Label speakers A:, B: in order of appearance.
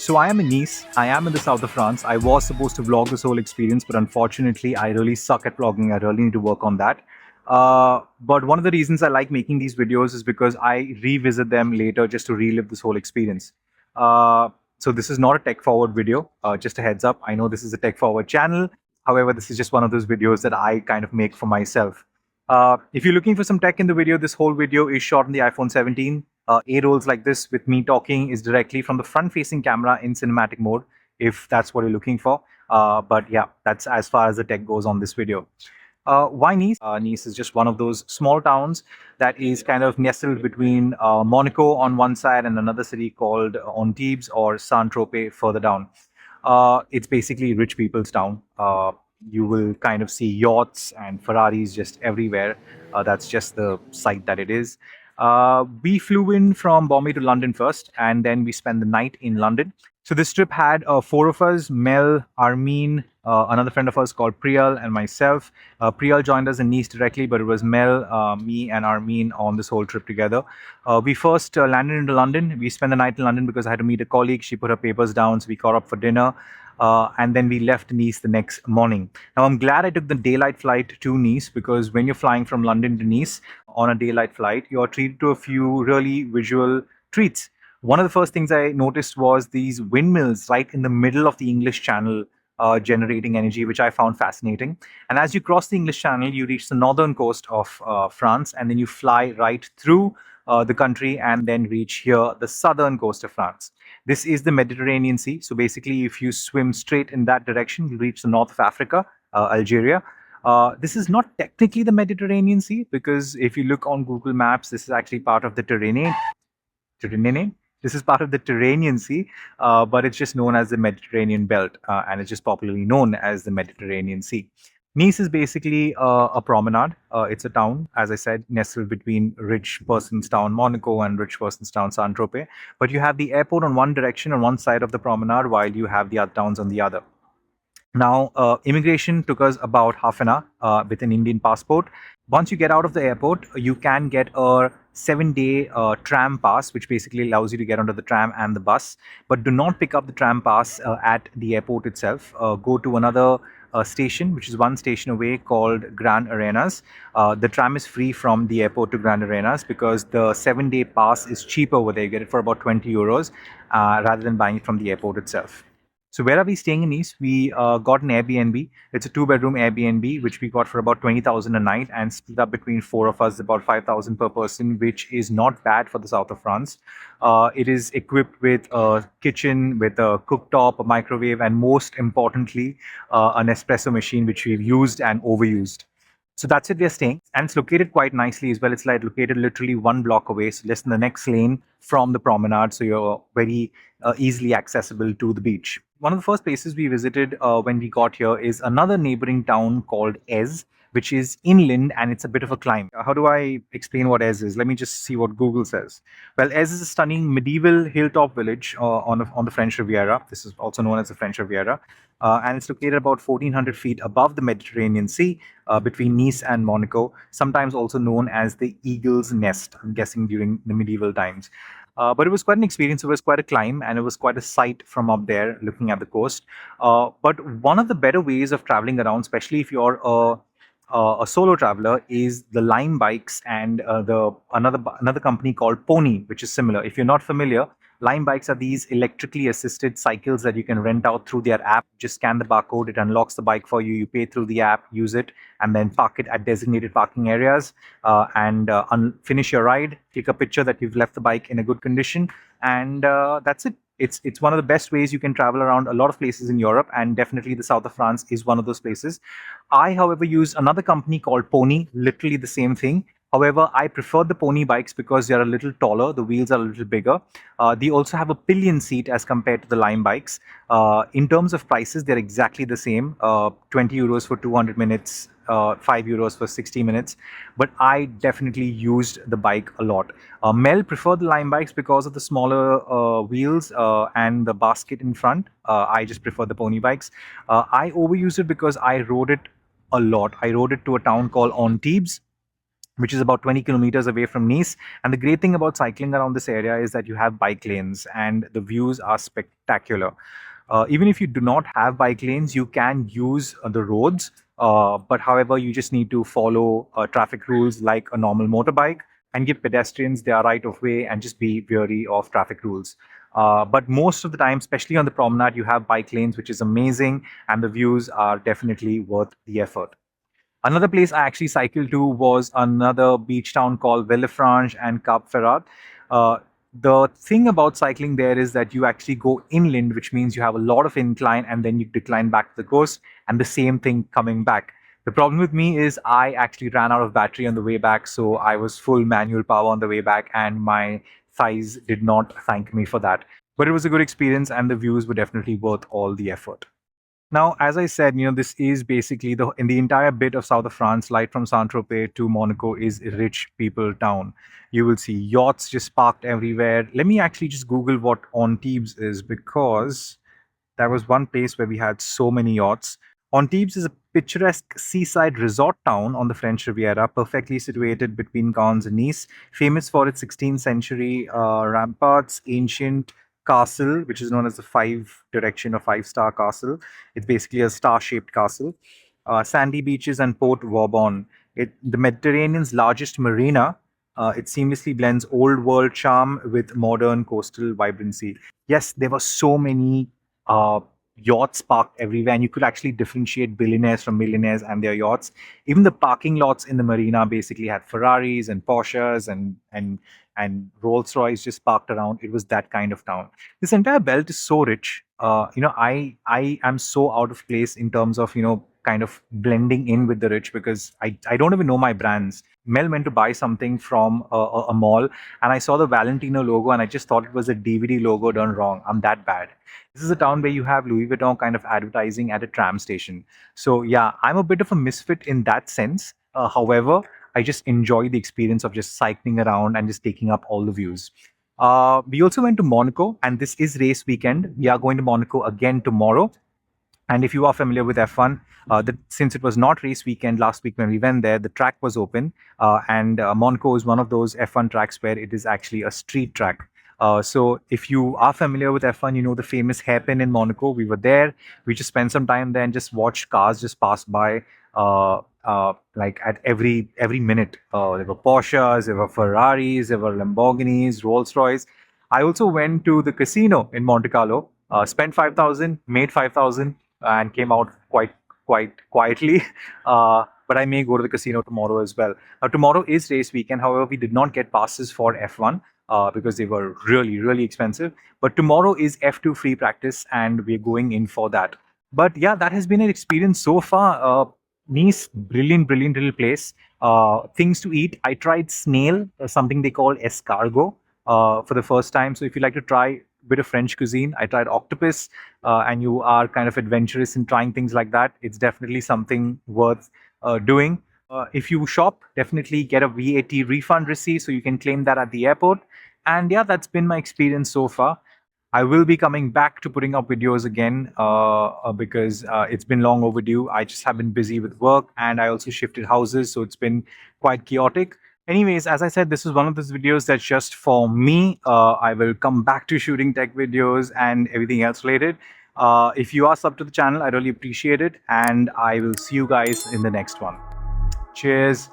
A: So I am in Nice. I am in the south of France. I was supposed to vlog this whole experience, but unfortunately, I really suck at vlogging. I really need to work on that. But one of the reasons I like making these videos is because I revisit them later just to relive this whole experience. Uh, so this is not a tech forward video. Just a heads up. I know this is a tech forward channel. However, this is just one of those videos that I kind of make for myself. If you're looking for some tech in the video, this whole video is shot on the iPhone 17. A-rolls like this with me talking is directly from the front-facing camera in cinematic mode, if that's what you're looking for. But yeah, that's as far as the tech goes on this video. Why Nice? Nice is just one of those small towns that is kind of nestled between Monaco on one side and another city called Anitbes or Saint-Tropez further down. It's basically rich people's town. You will kind of see yachts and Ferraris just everywhere. That's just the site that it is. We flew in from Bombay to London first, and then we spent the night in London. So this trip had four of us: Mel, Armin, another friend of ours called Priyal, and myself. Priyal joined us in Nice directly, but it was Mel, me, and Armin on this whole trip together. We first landed into London. We spent the night in London because I had to meet a colleague. She put her papers down, so we caught up for dinner. And then we left Nice the next morning. Now, I'm glad I took the daylight flight to Nice because when you're flying from London to Nice on a daylight flight, you're treated to a few really visual treats. One of the first things I noticed was these windmills right in the middle of the English Channel generating energy, which I found fascinating. And as you cross the English Channel, you reach the northern coast of France, and then you fly right through the country and then reach here, the southern coast of France. This is the Mediterranean Sea. So basically, if you swim straight in that direction, you reach the north of Africa, Algeria. This is not technically the Mediterranean Sea because if you look on Google Maps, this is actually part of the Tyrrhenian. This is part of the Tyrrhenian Sea, but it's just known as the Mediterranean Belt, and it's just popularly known as the Mediterranean Sea. Nice is basically a promenade. It's a town, as I said, nestled between rich person's town Monaco and rich person's town Saint-Tropez. But you have the airport on one direction on one side of the promenade, while you have the other towns on the other. Now, immigration took us about half an hour with an Indian passport. Once you get out of the airport, you can get a 7-day tram pass, which basically allows you to get onto the tram and the bus. But do not pick up the tram pass at the airport itself. Go to another station, which is one station away, called Grand Arenas. The tram is free from the airport to Grand Arenas because the 7-day pass is cheaper over there. You get it for about 20 euros rather than buying it from the airport itself. So where are we staying in Nice? We got an Airbnb. It's a 2-bedroom Airbnb, which we got for about 20,000 a night and split up between four of us, about 5,000 per person, which is not bad for the south of France. It is equipped with a kitchen, with a cooktop, a microwave, and most importantly, an espresso machine, which we've used and overused. So that's it, we're staying. And it's located quite nicely as well. It's like located literally 1 block away, so less than the next lane from the promenade. So you're very easily accessible to the beach. One of the first places we visited when we got here is another neighboring town called Ez, which is inland and it's a bit of a climb. How do I explain what Ez is? Let me just see what Google says. Well, Ez is a stunning medieval hilltop village on the French Riviera. This is also known as the French Riviera. And it's located about 1,400 feet above the Mediterranean Sea between Nice and Monaco, sometimes also known as the Eagle's Nest, I'm guessing during the medieval times. But it was quite an experience. It was quite a climb and it was quite a sight from up there looking at the coast. But one of the better ways of traveling around, especially if you're a solo traveler, is the Lime bikes and another company called Pony, which is similar. If you're not familiar, Lime bikes are these electrically assisted cycles that you can rent out through their app. Just scan the barcode, it unlocks the bike for you. You pay through the app, use it, and then park it at designated parking areas and finish your ride. Take a picture that you've left the bike in a good condition, and that's it. It's one of the best ways you can travel around a lot of places in Europe, and definitely the south of France is one of those places. I, however, use another company called Pony, literally the same thing. However, I prefer the Pony bikes because they're a little taller, the wheels are a little bigger. They also have a pillion seat as compared to the Lime bikes. In terms of prices, they're exactly the same, 20 euros for 200 minutes, 5 euros for 60 minutes. But I definitely used the bike a lot. Mel preferred the Lime bikes because of the smaller wheels and the basket in front. I just prefer the Pony bikes. I overused it because I rode it a lot. I rode it to a town called Antibes. which is about 20 kilometers away from Nice. And the great thing about cycling around this area is that you have bike lanes and the views are spectacular. Even if you do not have bike lanes, you can use the roads. But however, you just need to follow traffic rules like a normal motorbike and give pedestrians their right of way and just be wary of traffic rules. But most of the time, especially on the promenade, you have bike lanes, which is amazing, and the views are definitely worth the effort. Another place I actually cycled to was another beach town called Villefranche and Cap Ferrat. Uh, the thing about cycling there is that you actually go inland, which means you have a lot of incline and then you decline back to the coast, and the same thing coming back. The problem with me is I actually ran out of battery on the way back, so I was full manual power on the way back, and my thighs did not thank me for that. But it was a good experience, and the views were definitely worth all the effort. Now, as I said, this is basically the in the entire bit of south of France, light from Saint-Tropez to Monaco is a rich people town. You will see yachts just parked everywhere. Let me actually just Google what Antibes is, because that was one place where we had so many yachts. Antibes is a picturesque seaside resort town on the French Riviera, perfectly situated between Cannes and Nice, famous for its 16th century ramparts, ancient castle, which is known as the five direction or five-star castle. It's basically a star-shaped castle. Sandy beaches and Port Vauban. The Mediterranean's largest marina. It seamlessly blends old world charm with modern coastal vibrancy. Yes, there were so many uh, yachts parked everywhere, and you could actually differentiate billionaires from millionaires and their yachts. Even the parking lots in the marina basically had Ferraris and Porsches and Rolls Royce just parked around. It was that kind of town. This entire belt is so rich. I am so out of place in terms of kind of blending in with the rich, because I don't even know my brands. Mel went to buy something from a mall, and I saw the Valentino logo, and I just thought it was a DVD logo done wrong. I'm that bad. This is a town where you have Louis Vuitton kind of advertising at a tram station. So yeah, I'm a bit of a misfit in that sense. However, I just enjoy the experience of just cycling around and just taking up all the views. We also went to Monaco, and this is race weekend. We are going to Monaco again tomorrow. And if you are familiar with F1, since it was not race weekend last week when we went there, the track was open. And Monaco is one of those F1 tracks where it is actually a street track. So if you are familiar with F1, you know the famous hairpin in Monaco. We were there. We just spent some time there and just watched cars just pass by. Like at every minute, there were Porsches, there were Ferraris, there were Lamborghinis, Rolls Royce. I also went to the casino in Monte Carlo, spent 5,000, made 5,000, and came out quite quietly. But I may go to the casino tomorrow as well. Tomorrow is race weekend. However, we did not get passes for F1 because they were really expensive. But tomorrow is F2 free practice, and we're going in for that. But yeah, that has been an experience so far. Nice, brilliant little place. Things to eat. I tried snail, something they call escargot, for the first time. So if you like to try a bit of French cuisine, I tried octopus, and you are kind of adventurous in trying things like that, it's definitely something worth doing. If you shop, definitely get a VAT refund receipt so you can claim that at the airport. And yeah, that's been my experience so far. I will be coming back to putting up videos again because it's been long overdue. I just have been busy with work, and I also shifted houses, so it's been quite chaotic. Anyways, as I said, this is one of those videos that's just for me. I will come back to shooting tech videos and everything else related. If you are sub to the channel, I really appreciate it, and I will see you guys in the next one. Cheers.